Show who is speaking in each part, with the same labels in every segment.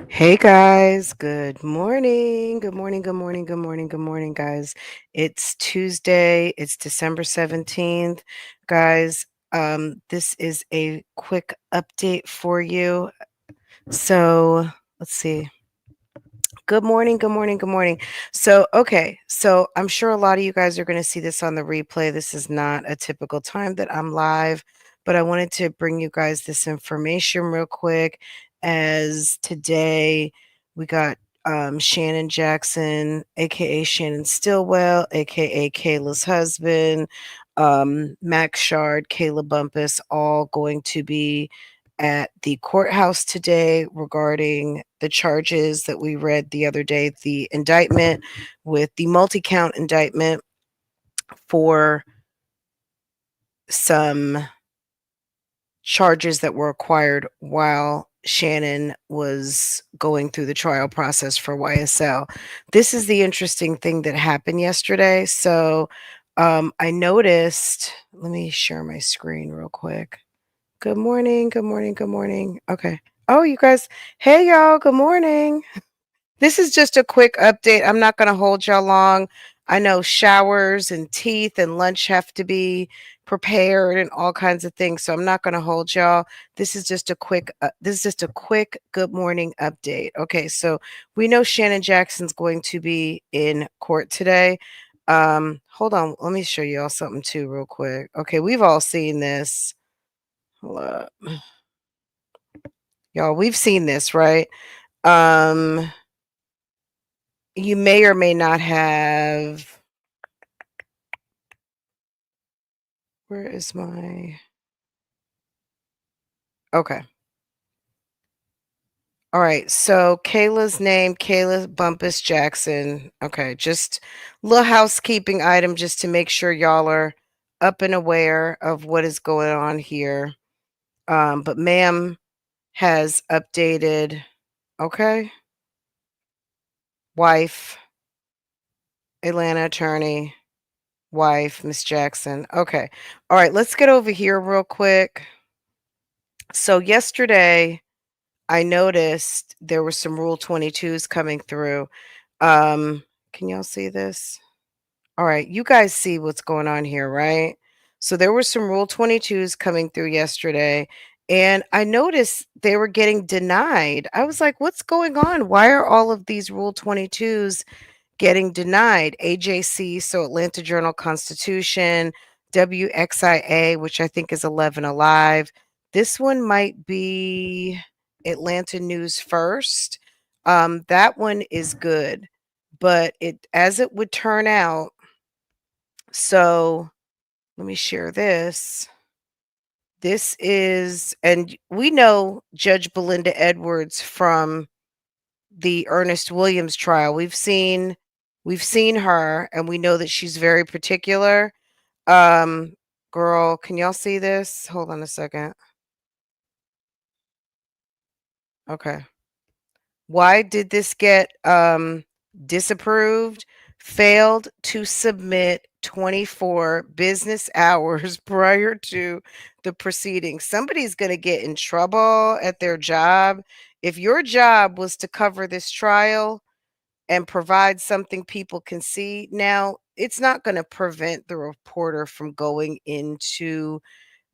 Speaker 1: Hey guys, good morning. Good morning, good morning, good morning, good morning, guys. It's Tuesday, it's December 17th. Guys, this is a quick update for you. So let's see. Good morning, good morning, good morning. So I'm sure a lot of you guys are going to see this on the replay. This is not a typical time that I'm live, but I wanted to bring you guys this information real quick. As today we got Shannon Jackson, aka Shannon Stillwell, aka Kayla's husband, Max Shard, Kayla Bumpus, all going to be at the courthouse today regarding the charges that we read the other day, the indictment with the multi count indictment for some charges that were acquired while Shannon was going through the trial process for YSL. This is the interesting thing that happened yesterday. I noticed, let me share my screen real quick. Good morning, good morning, good morning. Okay. Oh, you guys. Hey, y'all. Good morning. This is just a quick update. I'm not going to hold y'all long. I know showers and teeth and lunch have to be prepared and all kinds of things, so I'm not going to hold y'all. This is just a quick good morning update. Okay, so we know Shannon Jackson's going to be in court today. Hold on. Let me show you all something too real quick. Okay, we've all seen this. Hold up. Y'all, we've seen this, right? Um, you may or may not have. Where is my. Okay. All right. So Kayla's name, Kayla Bumpus Jackson. Okay. Just little housekeeping item just to make sure y'all are up and aware of what is going on here. But ma'am has updated. Okay. Wife, Atlanta attorney, wife, Miss Jackson. Okay. All right, let's get over here real quick. So yesterday I noticed there were some Rule 22s coming through. Can y'all see this? All right, you guys see what's going on here, right? So there were some Rule 22s coming through yesterday, and I noticed they were getting denied. I was like, what's going on? Why are all of these Rule 22s getting denied? AJC, so Atlanta Journal Constitution, WXIA, which I think is 11 Alive. This one might be Atlanta News First. That one is good, but as it would turn out, so let me share this. This is, and we know Judge Belinda Edwards from the Ernest Williams trial. We've seen her, and we know that she's very particular. Um, Girl, can y'all see this? Hold on a second. Okay. Why did this get disapproved? Failed to submit 24 business hours prior to the proceeding. Somebody's going to get in trouble at their job. If your job was to cover this trial and provide something people can see, now it's not going to prevent the reporter from going into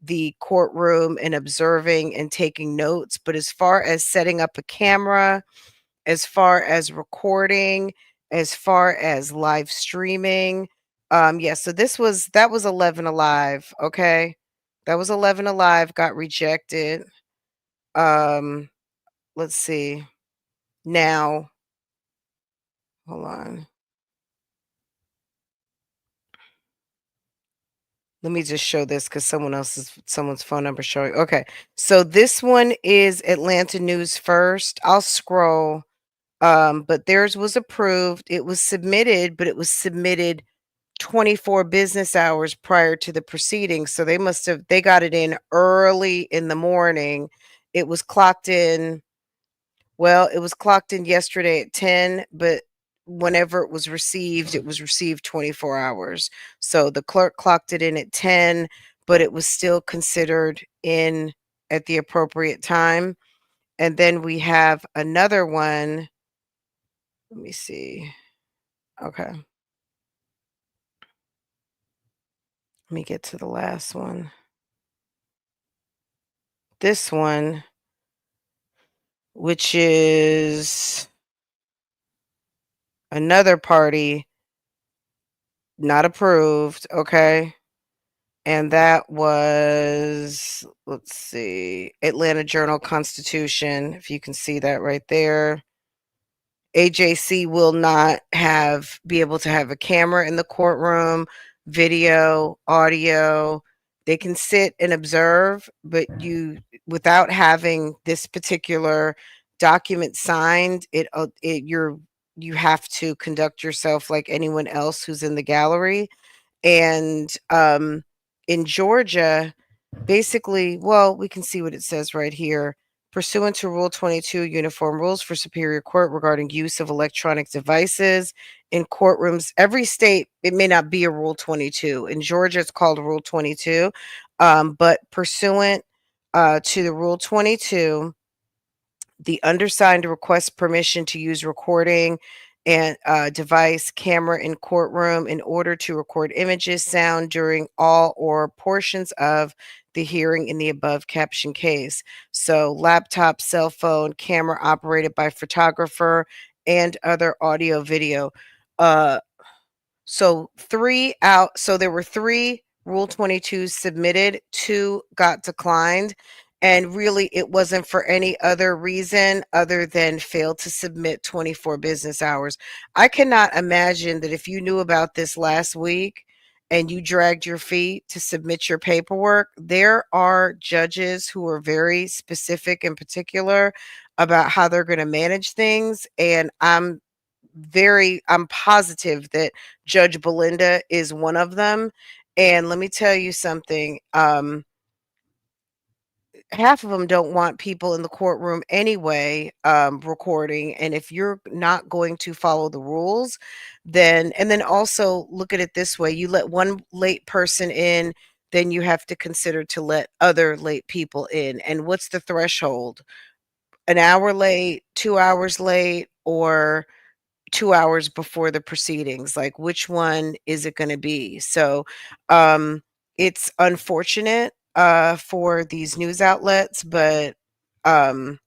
Speaker 1: the courtroom and observing and taking notes. But as far as setting up a camera, as far as recording, as far as live streaming. Yeah, so that was 11 Alive, okay? That was 11 Alive, got rejected. Um, let's see. Now, hold on. Let me just show this because someone's phone number showing. Okay. So this one is Atlanta News First. I'll scroll. But theirs was approved. It was submitted, but it was submitted 24 business hours prior to the proceedings. So they got it in early in the morning. It was clocked in, well, it was clocked in yesterday at 10, but whenever it was received 24 hours. So the clerk clocked it in at 10, but it was still considered in at the appropriate time. And then we have another one. Let me see. Okay. Let me get to the last one. This one, which is another party not approved, okay? And that was, let's see, Atlanta Journal-Constitution, if you can see that right there. AJC will not be able to have a camera in the courtroom, video, audio. They can sit and observe, but without having this particular document signed, you have to conduct yourself like anyone else who's in the gallery. And in Georgia, basically, well, we can see what it says right here. Pursuant to Rule 22, Uniform Rules for Superior Court regarding use of electronic devices in courtrooms. Every state, it may not be a Rule 22. In Georgia, it's called Rule 22. But pursuant to the Rule 22, the undersigned requests permission to use recording and device camera in courtroom in order to record images, sound during all or portions of the hearing in the above caption case. So laptop, cell phone, camera operated by photographer, and other audio video. Uh, so there were 3 Rule 22s submitted, 2 got declined, and really it wasn't for any other reason other than failed to submit 24 business hours. I cannot imagine that if you knew about this last week and you dragged your feet to submit your paperwork, there are judges who are very specific and particular about how they're going to manage things, and I'm positive that Judge Belinda is one of them. And let me tell you something. Half of them don't want people in the courtroom anyway, recording. And if you're not going to follow the rules, then also look at it this way: you let one late person in, then you have to consider to let other late people in. And what's the threshold? An hour late, 2 hours late, or 2 hours before the proceedings? Like, which one is it gonna be? So, it's unfortunate, for these news outlets, but, um,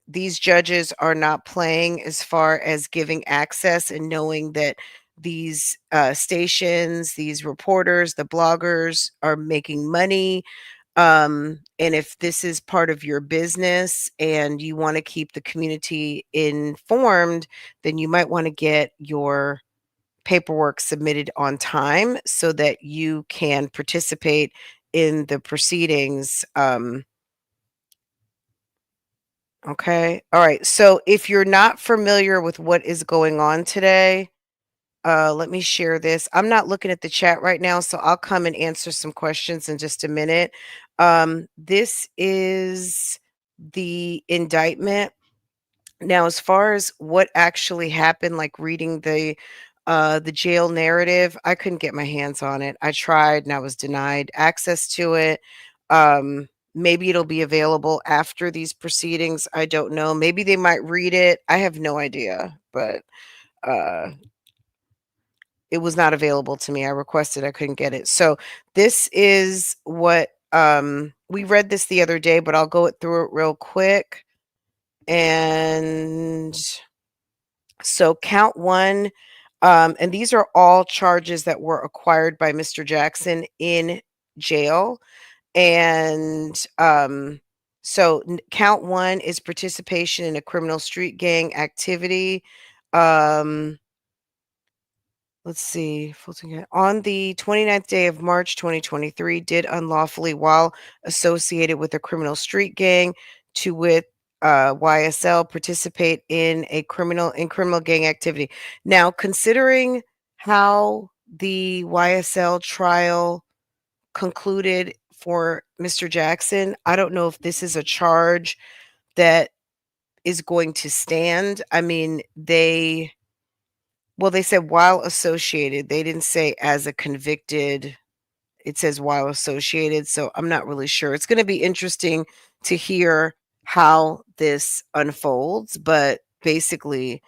Speaker 1: these judges are not playing as far as giving access and knowing that these, stations, these reporters, the bloggers are making money. And if this is part of your business and you want to keep the community informed, then you might want to get your paperwork submitted on time so that you can participate in the proceedings. Okay. All right. So if you're not familiar with what is going on today, let me share this. I'm not looking at the chat right now, so I'll come and answer some questions in just a minute. This is the indictment. Now, as far as what actually happened, like reading the jail narrative, I couldn't get my hands on it. I tried and I was denied access to it. Maybe it'll be available after these proceedings. I don't know. Maybe they might read it. I have no idea, but uh it was not available to me. I requested, I couldn't get it. So this is what we read this the other day, but I'll go through it real quick. And so count 1, and these are all charges that were acquired by Mr. Jackson in jail. And so count 1 is participation in a criminal street gang activity. Let's see. On the 29th day of March 2023, did unlawfully, while associated with a criminal street gang, to wit, YSL, participate in criminal gang activity. Now, considering how the YSL trial concluded for Mr. Jackson, I don't know if this is a charge that is going to stand. I mean, they said while associated. They didn't say as a convicted. It says while associated, so I'm not really sure. It's gonna be interesting to hear how this unfolds, but basically,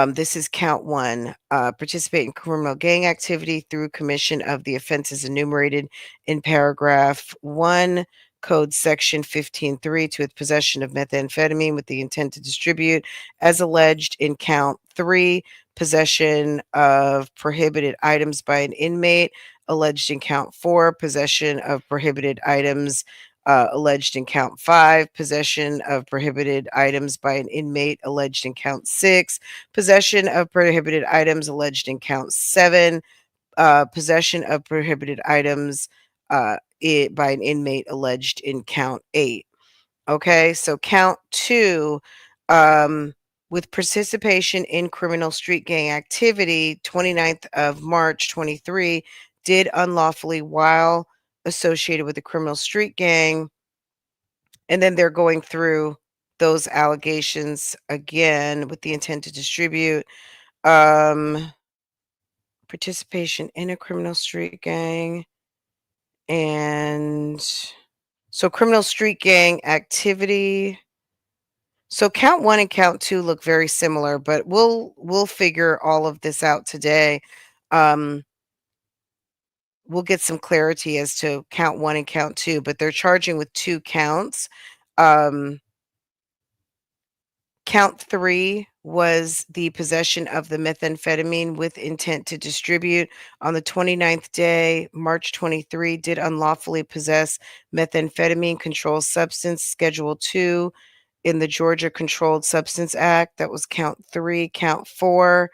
Speaker 1: this is count one, participate in criminal gang activity through commission of the offenses enumerated in paragraph 1, code section 15.3 to with possession of methamphetamine with the intent to distribute, as alleged in count 3, possession of prohibited items by an inmate, alleged in count 4, possession of prohibited items alleged in count 5, possession of prohibited items by an inmate alleged in count 6, possession of prohibited items alleged in count 7, possession of prohibited items by an inmate alleged in count 8. Okay, so count 2, with participation in criminal street gang activity, 29th of March 23, did unlawfully while associated with a criminal street gang. And then they're going through those allegations again with the intent to distribute. Participation in a criminal street gang. And so criminal street gang activity. So count 1 and count 2 look very similar, but we'll figure all of this out today. We'll get some clarity as to count 1 and count 2, but they're charging with 2 counts. Count 3 was the possession of the methamphetamine with intent to distribute. On the 29th day, March 23, did unlawfully possess methamphetamine controlled substance, Schedule 2 in the Georgia Controlled Substance Act. That was count 3. Count 4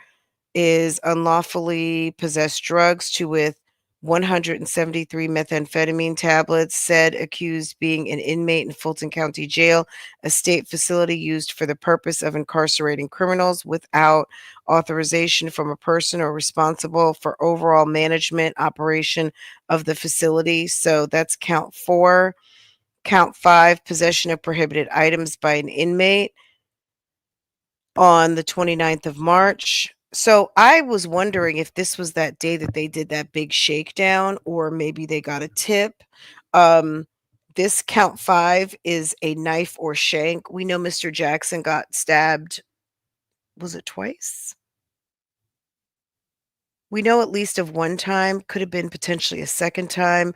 Speaker 1: is unlawfully possessed drugs to with 173 methamphetamine tablets, said accused being an inmate in Fulton County Jail, a state facility used for the purpose of incarcerating criminals without authorization from a person or responsible for overall management operation of the facility. So that's count 4. Count 5, possession of prohibited items by an inmate on the 29th of March. So I was wondering if this was that day that they did that big shakedown, or maybe they got a tip. This count 5 is a knife or shank. We know Mr. Jackson got stabbed. Was it twice? We know at least of one time, could have been potentially a second time.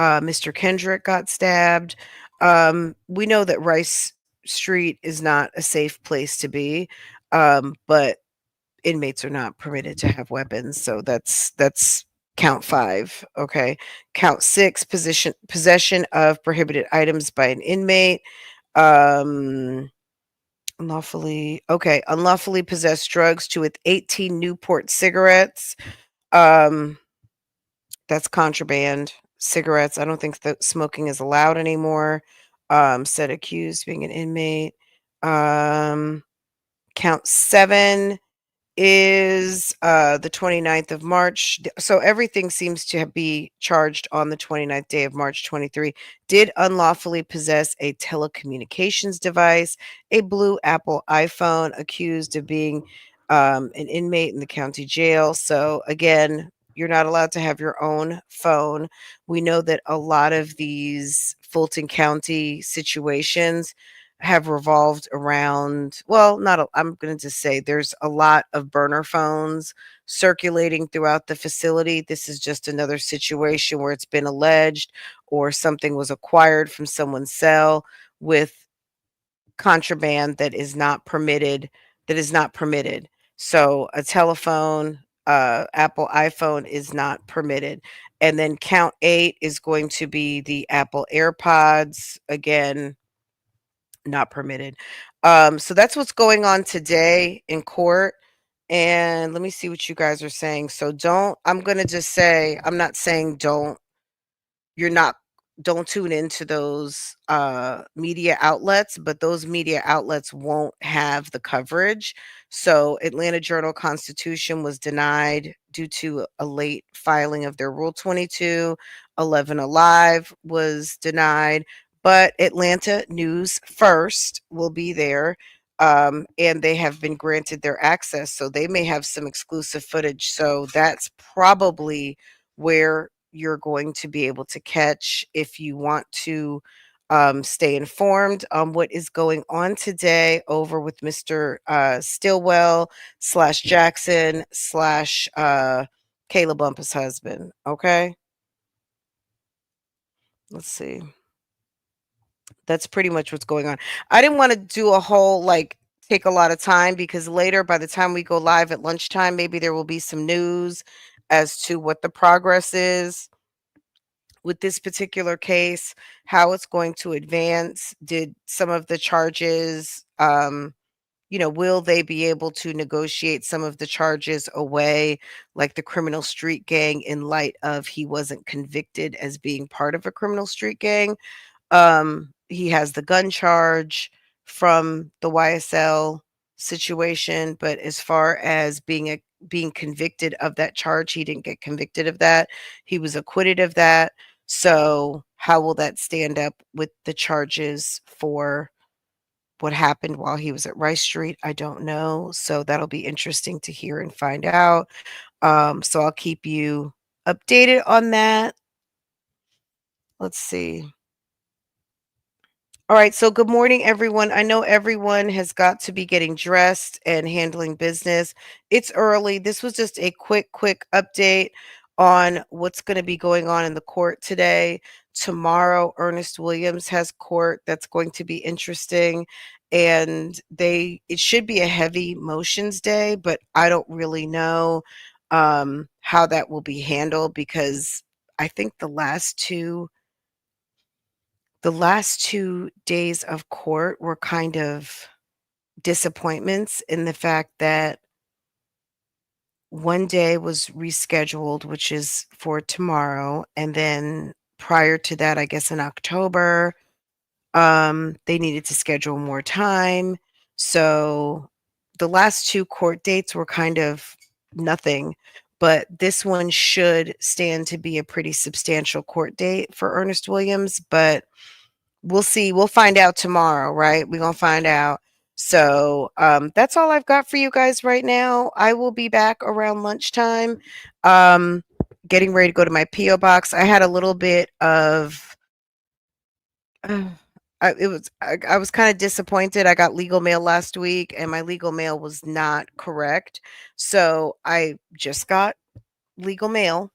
Speaker 1: Mr. Kendrick got stabbed. We know that Rice Street is not a safe place to be, but inmates are not permitted to have weapons. So that's count 5. Okay. Count 6, possession of prohibited items by an inmate. Unlawfully possessed drugs to with 18 Newport cigarettes. That's contraband cigarettes. I don't think that smoking is allowed anymore. Said accused being an inmate. Count 7 is the 29th of March. So everything seems to be charged on the 29th day of March 23. Did unlawfully possess a telecommunications device, a blue Apple iPhone, accused of being an inmate in the county jail. So again, you're not allowed to have your own phone. We know that a lot of these Fulton County situations have revolved around, well, not a, I'm going to just say there's a lot of burner phones circulating throughout the facility. This is just another situation where it's been alleged or something was acquired from someone's cell with contraband that is not permitted, So a telephone, Apple iPhone is not permitted. And then count 8 is going to be the Apple AirPods. Again, not permitted. So that's what's going on today in court. And let me see what you guys are saying. So I'm going to just say, I'm not saying you're not, don't tune into those media outlets, but those media outlets won't have the coverage. So Atlanta Journal Constitution was denied due to a late filing of their Rule 22. 11 Alive was denied, but Atlanta News First will be there. And they have been granted their access, so they may have some exclusive footage. So that's probably where you're going to be able to catch if you want to stay informed on what is going on today over with Mr. Stillwell slash Jackson slash Caleb Bumpus' husband. Okay. Let's see. That's pretty much what's going on. I didn't want to do a whole take a lot of time because later, by the time we go live at lunchtime, maybe there will be some news as to what the progress is with this particular case, how it's going to advance. Did some of the charges, will they be able to negotiate some of the charges away, like the criminal street gang, in light of he wasn't convicted as being part of a criminal street gang? He has the gun charge from the YSL situation, but as far as being convicted of that charge, he didn't get convicted of that. He was acquitted of that. So, how will that stand up with the charges for what happened while he was at Rice Street? I don't know. So, that'll be interesting to hear and find out. So I'll keep you updated on that. Let's see. All right, so good morning, everyone. I know everyone has got to be getting dressed and handling business. It's early. This was just a quick update on what's going to be going on in the court today. Tomorrow, Ernest Williams has court. That's going to be interesting. And it should be a heavy motions day, but I don't really know how that will be handled because I think the last two days of court were kind of disappointments in the fact that one day was rescheduled, which is for tomorrow, and then prior to that, I guess in October, they needed to schedule more time. So the last two court dates were kind of nothing, but this one should stand to be a pretty substantial court date for Ernest Williams, but we'll see. We'll find out tomorrow, right? We're going to find out. So that's all I've got for you guys right now. I will be back around lunchtime, um, getting ready to go to my P.O. box. I had a little bit of, uh, I was kind of disappointed. I got legal mail last week and my legal mail was not correct. So I just got legal mail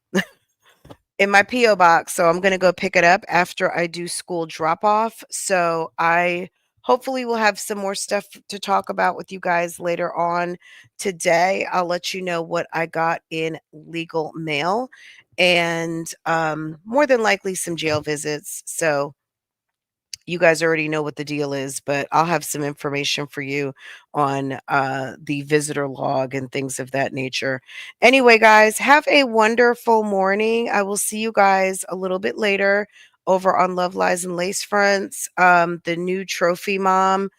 Speaker 1: in my P.O. box. So I'm going to go pick it up after I do school drop off. So I hopefully will have some more stuff to talk about with you guys later on today. I'll let you know what I got in legal mail and more than likely some jail visits. So you guys already know what the deal is, but I'll have some information for you on the visitor log and things of that nature. Anyway, guys, have a wonderful morning. I will see you guys a little bit later over on Love Lies and Lace Fronts. The new trophy mom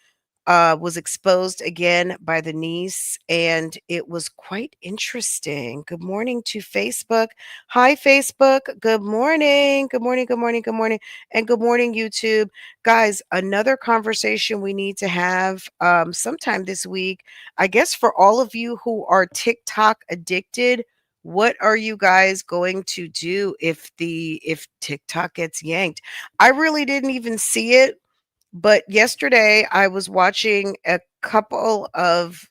Speaker 1: was exposed again by the niece, and it was quite interesting. Good morning to Facebook. Hi, Facebook. Good morning. Good morning. Good morning. Good morning. And good morning, YouTube. Guys, another conversation we need to have sometime this week. I guess for all of you who are TikTok addicted, what are you guys going to do if TikTok gets yanked? I really didn't even see it, but yesterday I was watching a couple of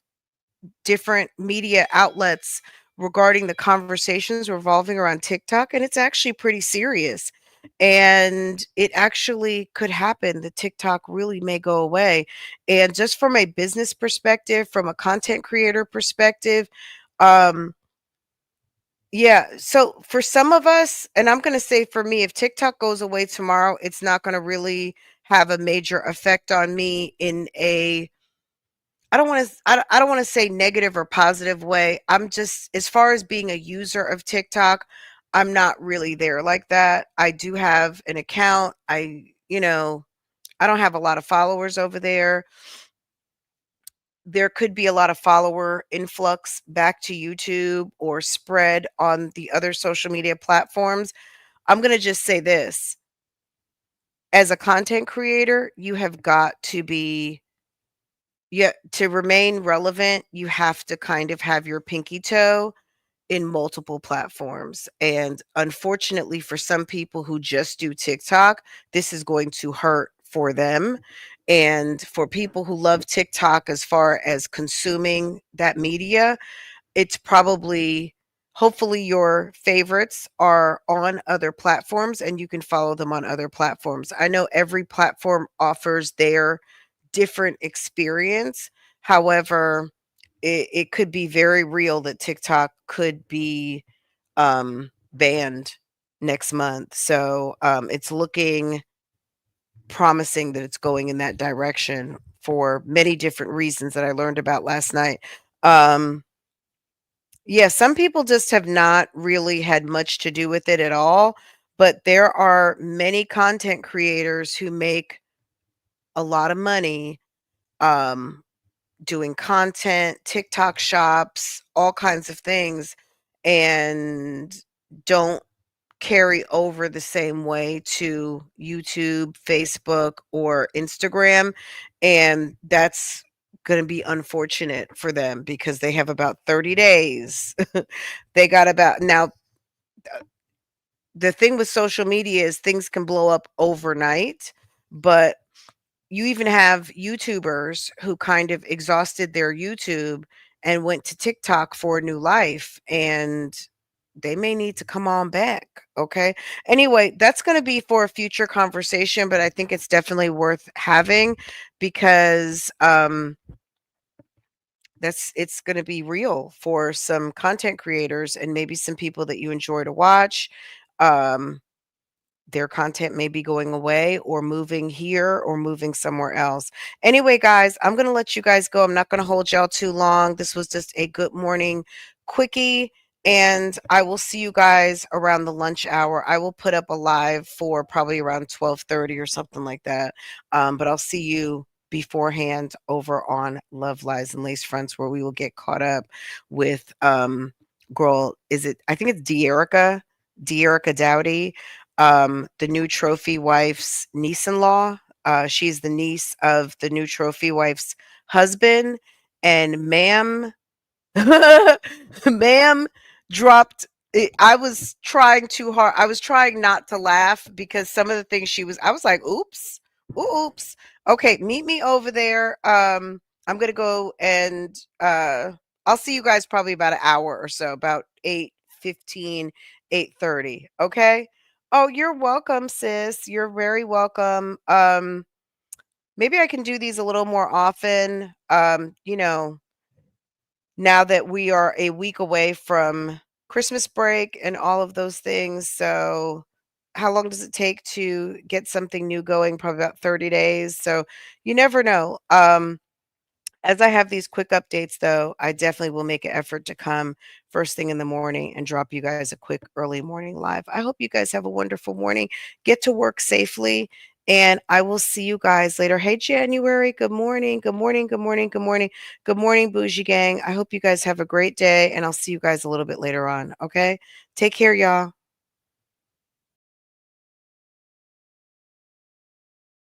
Speaker 1: different media outlets regarding the conversations revolving around TikTok, and it's actually pretty serious. And it actually could happen. The TikTok really may go away. And just from a business perspective, from a content creator perspective, um, yeah. So for some of us, and I'm going to say for me, if TikTok goes away tomorrow, it's not going to really have a major effect on me in a I don't want to say negative or positive way. I'm just, as far as being a user of TikTok, I'm not really there like that. I do have an account. I don't have a lot of followers over there. There could be a lot of follower influx back to YouTube or spread on the other social media platforms. I'm going to just say this. As a content creator, you have got to be, yeah, to remain relevant, you have to kind of have your pinky toe in multiple platforms. And unfortunately, for some people who just do TikTok, this is going to hurt for them. And for people who love TikTok as far as consuming that media, it's probably hopefully your favorites are on other platforms and you can follow them on other platforms. I know every platform offers their different experience. However, it could be very real that TikTok could be banned next month. So it's looking promising that it's going in that direction for many different reasons that I learned about last night. Um, yeah, some people just have not really had much to do with it at all, but there are many content creators who make a lot of money um, doing content, TikTok shops, all kinds of things, and don't carry over the same way to YouTube, Facebook, or Instagram. And that's going to be unfortunate for them because they have about 30 days. They got about now. The thing with social media is things can blow up overnight, but you even have YouTubers who kind of exhausted their YouTube and went to TikTok for a new life, and they may need to come on back. Okay. Anyway, that's going to be for a future conversation, but I think it's definitely worth having because that's it's going to be real for some content creators and maybe some people that you enjoy to watch. Um, their content may be going away or moving here or moving somewhere else. Anyway, guys, I'm going to let you guys go. I'm not going to hold y'all too long. This was just a good morning quickie. And I will see you guys around the lunch hour. I will put up a live for probably around 12:30 or something like that. But I'll see you beforehand over on Love Lies and Lace Fronts, where we will get caught up with girl. Is it? I think it's De'Erica Dowdy, the new trophy wife's niece-in-law. She's the niece of the new trophy wife's husband, and ma'am dropped it. I was trying too hard. I was trying not to laugh because some of the things I was like, oops, oops. Okay, meet me over there. I'm gonna go and I'll see you guys probably about an hour or so, about 8:15, 8:30. Okay. Oh, you're welcome, sis. You're very welcome. Maybe I can do these a little more often. Now that we are a week away from Christmas break and all of those things. So, how long does it take to get something new going? Probably about 30 days. So, you never know. As I have these quick updates, though, I definitely will make an effort to come first thing in the morning and drop you guys a quick early morning live. I hope you guys have a wonderful morning. Get to work safely, and I will see you guys later. Hey, January. Good morning. Good morning. Good morning. Good morning. Good morning, Bougie Gang. I hope you guys have a great day, and I'll see you guys a little bit later on. Okay. Take care, y'all.